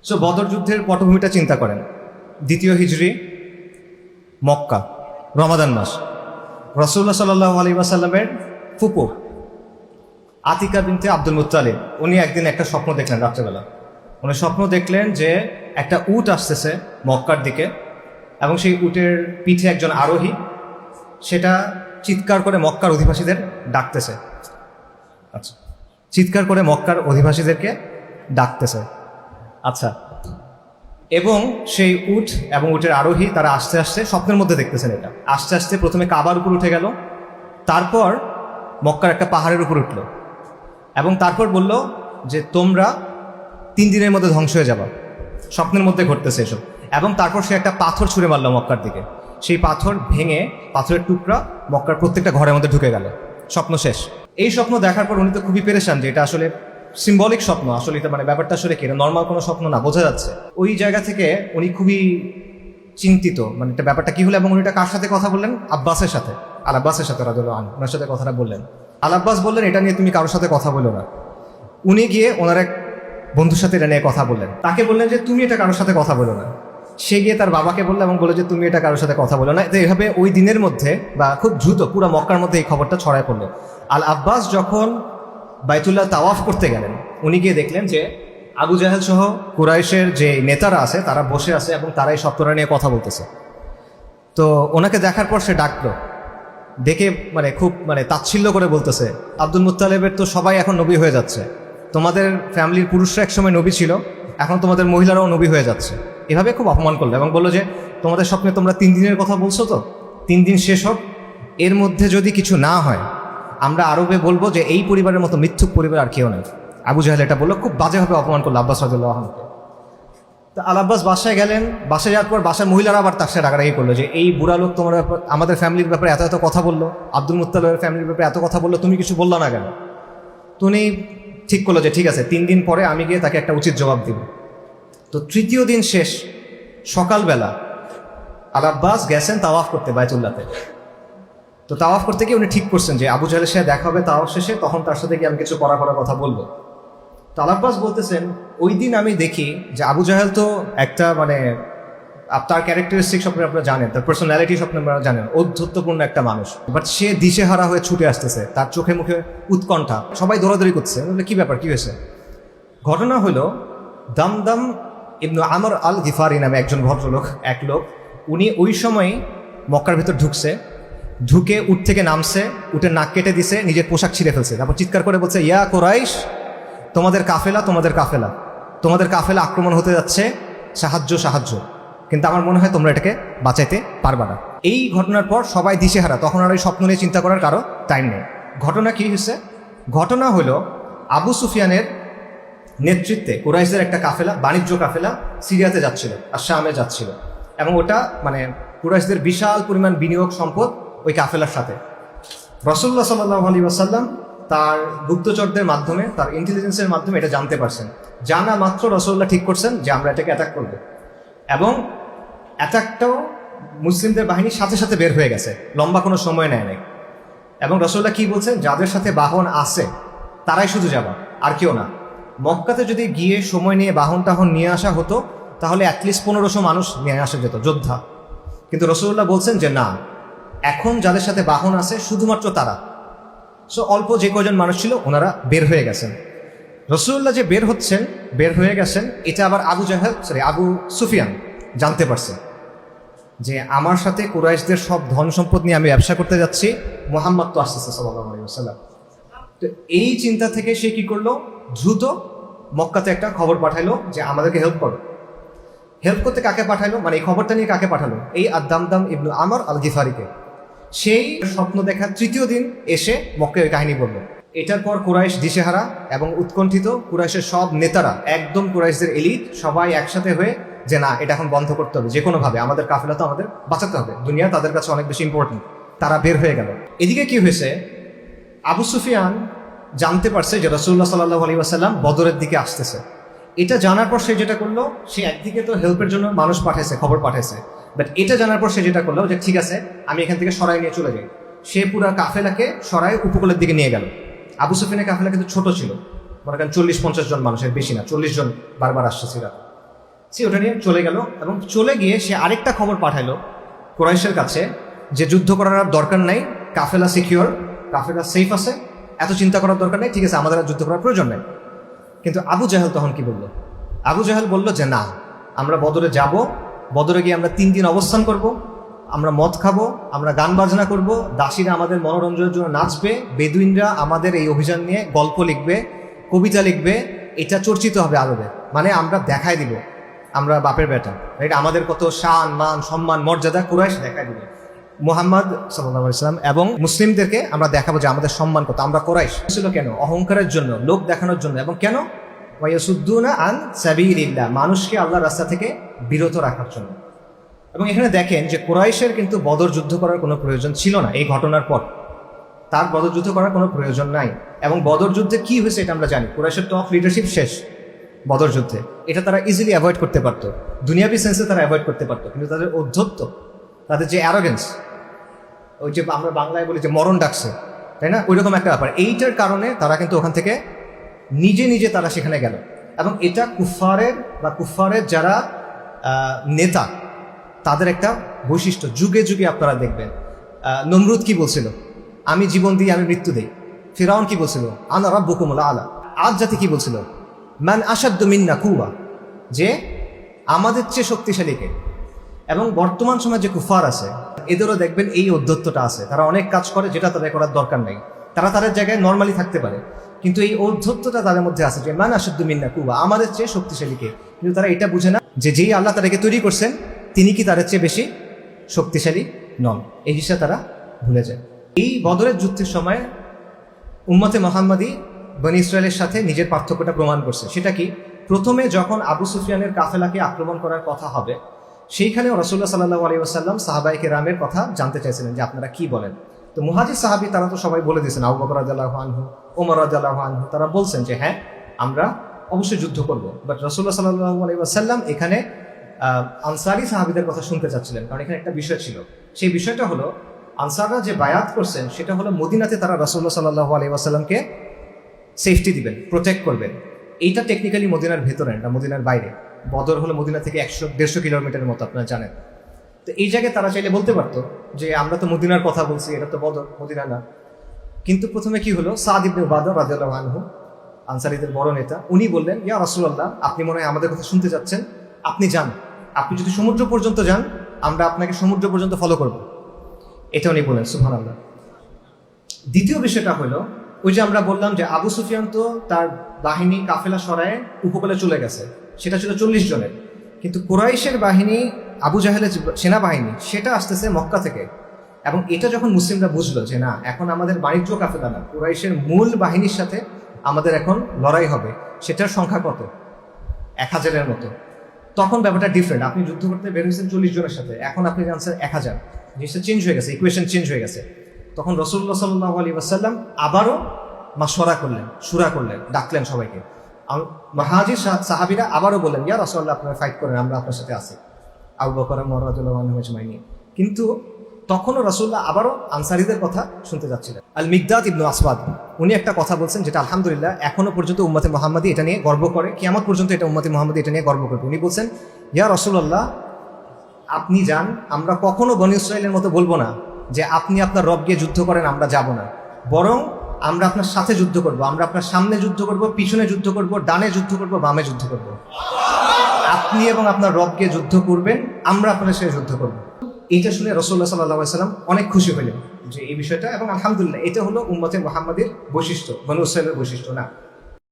So বদর যুদ্ধের পটভূমিটা চিন্তা করেন। দ্বিতীয় হিজরি, মক্কা, রমাদান মাস। রাসূলুল্লাহ সাল্লাল্লাহু আলাইহি ওয়াসাল্লামের ফুপু আতিকা বিনতে আব্দুল মুত্তালিব উনি একদিন একটা স্বপ্ন দেখলেন রাত্রেবেলা। উনি স্বপ্ন দেখলেন যে একটা উট আসতেছে মক্কার দিকে এবং সেই উটের পিঠে একজন আরোহী, সেটা চিৎকার করে মক্কার অধিবাসীদের ডাকতেছে। আচ্ছা, চিৎকার করে মক্কার অধিবাসীদেরকে ডাকতেছে। আচ্ছা, এবং সেই উট এবং উটের আরোহী তারা আস্তে আস্তে স্বপ্নের মধ্যে দেখতেছেন এটা আস্তে আস্তে প্রথমে কাবার উপর উঠে গেল, তারপর মক্কার একটা পাহাড়ের উপর উঠল এবং তারপর বলল যে তোমরা 3 দিনের মধ্যে ধ্বংস হয়ে যাবা। স্বপ্নের মধ্যে ঘটতেছে এসব। এবং তারপর সে একটা পাথর ছুঁড়ে মারল মক্কার দিকে, সেই পাথর ভেঙে পাথরের টুকরা মক্কার প্রত্যেকটা ঘরের মধ্যে ঢুকে গেল। স্বপ্ন শেষ। এই স্বপ্ন দেখার পর উনি তো খুবই পেরেশান যে এটা আসলে সিম্বলিক স্বপ্ন, আসলে এটা মানে ব্যাপারটা আসলে কি, এটা নর্মাল কোনো স্বপ্ন না, বোঝা যাচ্ছে। ওই জায়গা থেকে উনি খুবই চিন্তিত, মানে এটা ব্যাপারটা কি হলো। এবং উনি এটা কার সাথে কথা বললেন? আব্বাসের সাথে, আল আব্বাসের সাথে রাদিয়াল্লাহু আনহু, ওনার সাথে কথাটা বললেন। আল আব্বাস বললেন এটা নিয়ে তুমি কারোর সাথে কথা বলো না। উনি গিয়ে ওনার এক বন্ধুর সাথে এটা নিয়ে কথা বললেন, তাকে বললেন যে তুমি এটা কারোর সাথে কথা বলো না। সে গিয়ে তার বাবাকে বললো এবং বললো যে তুমি এটা কারোর সাথে কথা বলো না। তো এভাবে ওই দিনের মধ্যে বা খুব দ্রুত পুরো মক্কার মধ্যে এই খবরটা ছড়ায় পড়লো। আল আব্বাস যখন বাইতুল্লাহ তাওয়াফ করতে গেলেন, উনি গিয়ে দেখলেন যে আবু জাহেল সহ কুরাইশের যে নেতারা আছে তারা বসে আছে এবং তারা এই সত্যটা নিয়ে কথা বলতেছে। তো ওনাকে দেখার পর সে ডাকলো, ডেকে মানে খুব মানে তাচ্ছিল্য করে বলতেছে, আব্দুল মুত্তালিবের তো সবাই এখন নবী হয়ে যাচ্ছে, তোমাদের ফ্যামিলির পুরুষরা একসময় নবী ছিল, এখন তোমাদের মহিলারাও নবী হয়ে যাচ্ছে। এভাবে খুব অপমান করলো এবং বললো যে তোমাদের স্বপ্নে তোমরা 3 দিনের কথা বলছো, তো 3 দিন শেষ হোক, এর মধ্যে যদি কিছু না হয় আমরা আরবে বলবো যে এই পরিবারের মতো মিথ্যুক পরিবার আর কেউ নেই। আবু জাহেল এটা বললো, খুব বাজেভাবে অপমান করলো আব্বাস রাদিয়াল্লাহু আনহুকে। তো আল আব্বাস বাসায় গেলেন, বাসায় যাওয়ার পর বাসার মহিলারা আবার তার সাথে রাগারাগি করলো যে এই বুড়া লোক তোমার আমাদের ফ্যামিলির ব্যাপারে এত এত কথা বললো, আব্দুল মুত্তালিবের ফ্যামিলির ব্যাপারে এত কথা বললো, তুমি কিছু বললো না কেন? তো উনি ঠিক করলো যে ঠিক আছে, 3 দিন পরে আমি গিয়ে তাকে একটা উচিত জবাব দিব। তো তৃতীয় দিন শেষ, সকালবেলা আল আব্বাস গেছেন তাওয়াফ করতে বাইতুল্লাহতে। তো তাওয়াফ করতে গিয়ে উনি ঠিক করছেন যে আবু জাহেলের সাথে দেখা হবে তাওয়াফ শেষে, তখন তার সাথে গিয়ে আমি কিছু করার কথা বলবো। তো আল আব্বাস বলতেছেন ওই দিন আমি দেখি যে আবু জাহেল তো একটা মানে তার ক্যারেক্টারিস্টিক স্বপ্নে আপনারা জানেন, তার পার্সোনালিটি স্বপ্নে আপনারা জানেন, ঔদ্ধত্যপূর্ণ একটা মানুষ। বাট সে দিশেহারা হয়ে ছুটে আসতেছে, তার চোখে মুখে উৎকণ্ঠা, সবাই দৌড়াদৌড়ি করছে। বলে কি ব্যাপার, কি হয়েছে? ঘটনা হলো দামদাম ইবনু আমর আল গিফারি নামে একজন ভদ্রলোক, এক লোক, উনি ওই সময় মক্কার ভিতর ঢুকছে, ঢুকে উট থেকে নামছে, উটের নাক কেটে দিছে, নিজের পোশাক ছিঁড়ে ফেলছে, তারপর চিৎকার করে বলছে ইয়া কুরাইশ, তোমাদের কাফেলা, তোমাদের কাফেলা, তোমাদের কাফেলা আক্রমণ হতে যাচ্ছে, সাহায্য সাহায্য, কিন্তু আমার মনে হয় তোমরা এটাকে বাঁচাইতে পারবা না। এই ঘটনার পর সবাই দিশেহারা, তখন আর ওই স্বপ্ন নিয়ে চিন্তা করার কারো টাইম নেই। ঘটনা কি হয়েছে? ঘটনা হলো আবু সুফিয়ানের নেতৃত্বে কুরাইশদের একটা কাফেলা, বাণিজ্য কাফেলা সিরিয়াতে যাচ্ছিল আর শামে যাচ্ছিল, এবং ওটা মানে কুরাইশদের বিশাল পরিমাণ বিনিয়োগ সম্পদ ওই কাফেলার সাথে। রাসূলুল্লাহ সাল্লাল্লাহু আলাইহি ওয়াসাল্লাম তার গুপ্তচরদের মাধ্যমে, তার ইন্টেলিজেন্সের মাধ্যমে এটা জানতে পারছেন। জানা মাত্র রাসূলুল্লাহ ঠিক করছেন যে আমরা এটাকে অ্যাটাক করব, এবং অ্যাটাকটাও মুসলিমদের বাহিনীর সাথে সাথে বের হয়ে গেছে, লম্বা কোনো সময় নেয় নাই। এবং রাসূলুল্লাহ কি বলছেন, যাদের সাথে বাহন আছে তারাই শুধু যাবা, আর কেউ না। মক্কাতে যদি গিয়ে সময় নিয়ে বাহন টাহন নিয়ে আসা হতো তাহলে অ্যাটলিস্ট 1500 মানুষ নিয়ে আসা যেত, যোদ্ধা। কিন্তু রাসূলুল্লাহ বলছেন যে না, এখন যাদের সাথে বাহন আছে শুধুমাত্র তারা। সো অল্প যে কজন মানুষ ছিল ওনারা বের হয়ে গেছেন। রাসূলুল্লাহ যে বের হয়ে গেছেন, এটা আবার আবু সুফিয়ান জানতে পারছেন যে আমার সাথে কুরাইশদের সব ধন সম্পদ নিয়ে আমি ব্যবসা করতে যাচ্ছি, মুহাম্মদ তো আসতেছে সাল্লাল্লাহু আলাইহি ওয়াসাল্লাম। তো এই চিন্তা থেকে সে কি করলো, দ্রুত মক্কাতে একটা খবর পাঠাইলো যে আমাদেরকে হেল্প করো। হেল্প করতে কাকে পাঠাইলো, মানে এই খবরটা নিয়ে কাকে পাঠালো? এই দামদাম ইবনু আমর আল গিফারিকে। সেই স্বপ্ন দেখা তৃতীয় দিন এসে মক্কায় ওই কাহিনী বললো। এটার পর কুরাইশ দিশেহারা এবং উৎকণ্ঠিত, কুরাইশের সব নেতারা, একদম কুরাইশদের এলিট, সবাই একসাথে হয়ে যে না, এটা এখন বন্ধ করতে হবে যে কোনোভাবে, আমাদের কাফেলা তো আমাদের বাঁচাতে হবে, দুনিয়া তাদের কাছে অনেক বেশি ইম্পর্টেন্ট। তারা বের হয়ে গেল। এদিকে কি হয়েছে, আবু সুফিয়ান জানতে পারছে যে রাসূলুল্লাহ সাল্লাল্লাহু আলাইহি ওয়াসাল্লাম বদরের দিকে আসতেছে। এটা জানার পর সে যেটা করলো, সে একদিকে তো হেল্পের জন্য মানুষ পাঠাইছে, খবর পাঠাইছে, বাট এটা জানার পর সে যেটা করলো যে ঠিক আছে আমি এখান থেকে সরাই নিয়ে চলে যাই। সে পুরা কাফেলাকে সরাই উপকূলের দিকে নিয়ে গেল। আবু সুফিয়ানের কাফেলা কিন্তু ছোট ছিল, মনে করেন 40-50 জন মানুষের বেশি না, 40 জন বারবার আসছে সিরাত। সে ওটা নিয়ে চলে গেল এবং চলে গিয়ে সে আরেকটা খবর পাঠালো কুরাইশের কাছে যে যুদ্ধ করার আর দরকার নাই, কাফেলা সিকিউর, কাফেলা সেফ আছে, এত চিন্তা করার দরকার নেই, ঠিক আছে আমাদের আর যুদ্ধ করার প্রয়োজন নেই। কিন্তু আবু জাহেল তখন কি বলল? আবু জাহেল বলল যে না, আমরা বদরে যাব, বদরে গিয়ে আমরা 3 দিন অবস্থান করব, আমরা মদ খাবো, আমরা গান বাজনা করব, দাসীরা আমাদের মনোরঞ্জনের জন্য নাচবে, বেদুইনরা আমাদের এই অভিযান নিয়ে গল্প লিখবে, কবিতা লিখবে, এটা চর্চিত হবে আরবে, মানে আমরা দেখাই দিব আমরা বাপের বেটা, রাইট? আমাদের কত শান মান সম্মান মর্যাদা কুরাইশ দেখাই দিবে, মুহাম্মদ সাল্লাল্লাহু আলাইহি ওয়াসাল্লাম এবং মুসলিমদেরকে আমরা দেখাবো যে আমাদের সম্মান কত, আমরা কুরাইশ। ছিল কেন? অহংকারের জন্য, লোক দেখানোর জন্য। এবং কেন? ওয়ায়াসুদ্দুনা আন সাবিলিল্লাহ, মানুষকে আল্লাহর রাস্তা থেকে বিরত রাখার জন্য। এবং এখানে দেখেন যে কুরাইশের কিন্তু বদর যুদ্ধ করার কোনো প্রয়োজন ছিল না। এই ঘটনার পর তার বদর যুদ্ধ করার কোনো প্রয়োজন নাই। এবং বদর যুদ্ধে কি হয়েছে এটা আমরা জানি, কুরাইশের টপ লিডারশিপ শেষ বদর যুদ্ধে। এটা তারা ইজিলি অ্যাভয়েড করতে পারতো, দুনিয়াবি সেন্সে তারা অ্যাভয়েড করতে পারতো, কিন্তু তাদের ঔদ্ধত্য, তাদের যে অ্যারোগেন্স, ওই যে আমরা বাংলায় বলি যে মরণ ডাকছে, তাই না, ওই রকম একটা ব্যাপার। এইটার কারণে তারা কিন্তু ওখান থেকে নিজে নিজে তারা সেখানে গেল। এবং এটা কুফারের যারা নেতা, তাদের একটা বৈশিষ্ট্য যুগে যুগে আপনারা দেখবেন। নমরুদ কি বলছিল? আমি জীবন দিই, আমি মৃত্যু দিই। ফিরাউন কি বলছিল? আনা রাব্বুকুমুল আলা। আদ জাতি কি বলছিল? মান আশাদ্দু মিন্না কুওয়া, যে আমাদের চেয়ে শক্তিশালী কে। এবং বর্তমান সময় যে কুফার আছে, এদেরও দেখবেন এই ঔদ্ধত্যটা আছে। তারা অনেক কাজ করে যেটা তাদের করার দরকার নেই, তারা তাদের জায়গায় নর্মালি থাকতে পারে, কিন্তু এই ঔদ্ধত্যটা তাদের মধ্যে আছে যে মান আশাদ্দু মিন্না কুওয়া, আমাদের চেয়ে শক্তিশালী কে। কিন্তু তারা এটা বুঝে না যে যেই আল্লাহ তাদেরকে তৈরি করছেন তিনি কি তাদের চেয়ে বেশি শক্তিশালী নন। এই জিনিসটা তারা ভুলে যায়। এই বদরের যুদ্ধের সময় উম্মতে মুহাম্মাদি বনী ইসরায়েলের সাথে নিজের পার্থক্যটা প্রমাণ করছে। সেটা কি? প্রথমে যখন আবু সুফিয়ানের কাফেলাকে আক্রমণ করার কথা হবে, সেইখানেও রাসূলুল্লাহ সাল্লাল্লাহু আলাইহি ওয়াসাল্লাম সাহাবায়ে কেরামের কথা জানতে চাইছিলেন যে আপনারা কি বলেন। তো মুহাজির সাহাবী তারা তো সবাই বলে দিয়েছেন, আবু বকর রাদিয়াল্লাহু আনহু, ওমর রাদিয়াল্লাহু আনহু, তারা বলছেন যে হ্যাঁ আমরা অবশ্যই যুদ্ধ করব। বাট রাসূলুল্লাহ সাল্লাল্লাহু আলাইহি ওয়াসাল্লাম এখানে আনসারি সাহাবীদের কথা শুনতে চাচ্ছিলেন, কারণ এখানে একটা বিষয় ছিল। সেই বিষয়টা হলো আনসাররা যে বায়াত করছেন সেটা হলো মদিনাতে তারা রাসূলুল্লাহ সাল্লাল্লাহু আলাইহি ওয়াসাল্লামকে সেফটি দিবেন, প্রোটেক্ট করবেন। এইটা টেকনিক্যালি মদিনার ভেতরে না, মদিনার বাইরে। বদর হলো মদিনা থেকে 100-150 কিলোমিটারের মতো, আপনারা জানেন। তো এই জায়গায় তারা চাইলে বলতে পারতো যে আমরা তো মদিনার কথা বলছি, এটা তো বদর, মদিনা না। কিন্তু প্রথমে কি হলো, সাদ ইবনে উবাদা রাদিয়াল্লাহু আনহু, আনসারীদের বড় নেতা, উনি বললেন ইয়া রাসূলুল্লাহ, আপনি মনে হয় আমাদের কথা শুনতে যাচ্ছেন, আপনি যান, আপনি যদি সমুদ্র পর্যন্ত যান আমরা আপনাকে সমুদ্র পর্যন্ত ফলো করব। এটা উনি বলেন, সুবহানাল্লাহ। দ্বিতীয় বিষয়টা হলো ওই যে আমরা বললাম যে আবু সুফিয়ান তো তার বাহিনী কাফেলা সরায়ে উপকূলে চলে গেছে, সেটা ছিল 40 জনের। কিন্তু কুরাইশের বাহিনী, আবু জাহেলের সেনাবাহিনী, সেটা আসতেছে মক্কা থেকে। এবং এটা যখন মুসলিমরা বুঝলো যে না, এখন আমাদের বাণিজ্য কাফেলা না, কুরাইশের মূল বাহিনীর সাথে আমাদের এখন লড়াই হবে, সেটার সংখ্যা কত? 1000-এর মতো। তখন ব্যাপারটা ডিফারেন্ট। আপনি যুদ্ধ করতে বের হয়েছেন 40 জনের সাথে, এখন আপনি জানছেন 1000। জিনিসটা চেঞ্জ হয়ে গেছে, ইকুয়েশন চেঞ্জ হয়ে গেছে। তখন রাসূলুল্লাহ সাল্লাল্লাহু আলাইহি ওয়াসাল্লাম আবারও মাশওয়ারা করলেন, শুরা করলেন, ডাকলেন সবাইকে। মুহাজির সাহাবীরা আবারও বললেন ইয়া রাসূলুল্লাহ, আপনারা ফাইট করেন, আমরা আপনার সাথে আছি, আবু বকর ওমর রাদিয়াল্লাহু আনহুম আজমাইন। কিন্তু তখনও রাসূলুল্লাহ আবারও আনসারীদের কথা শুনতে যাচ্ছিলেন। আল মিকদাদ ইবনে আসওয়াদ, উনি একটা কথা বলছেন যেটা আলহামদুলিল্লাহ এখনো পর্যন্ত উম্মতে মুহাম্মাদি এটা নিয়ে গর্ব করে, কিয়ামত পর্যন্ত এটা উম্মতে মুহাম্মাদি এটা নিয়ে গর্ব করবে। উনি বলছেন ইয়া রাসূলুল্লাহ, আপনি যান, আমরা কখনো বনী ইসরাইলের মতো বলবো না যে আপনি আপনার রব গিয়ে যুদ্ধ করেন, আমরা যাব না। বরং আমরা আপনার সাথে যুদ্ধ করব, আমরা আপনার সামনে যুদ্ধ করব, পিছনে যুদ্ধ করব, ডানে যুদ্ধ করব, বামে যুদ্ধ করব। আপনি এবং আপনার রব গিয়ে যুদ্ধ করবেন, আমরা আপনার সাথে যুদ্ধ করব। এটা শুনে রাসূলুল্লাহ সাল্লাল্লাহু আলাইহি ওয়াসাল্লাম অনেক খুশি হলেন যে এই বিষয়টা। এবং আলহামদুলিল্লাহ এটা হলো উম্মতে মুহাম্মাদির বৈশিষ্ট্য, বনী ইসরাইলের বৈশিষ্ট্য না।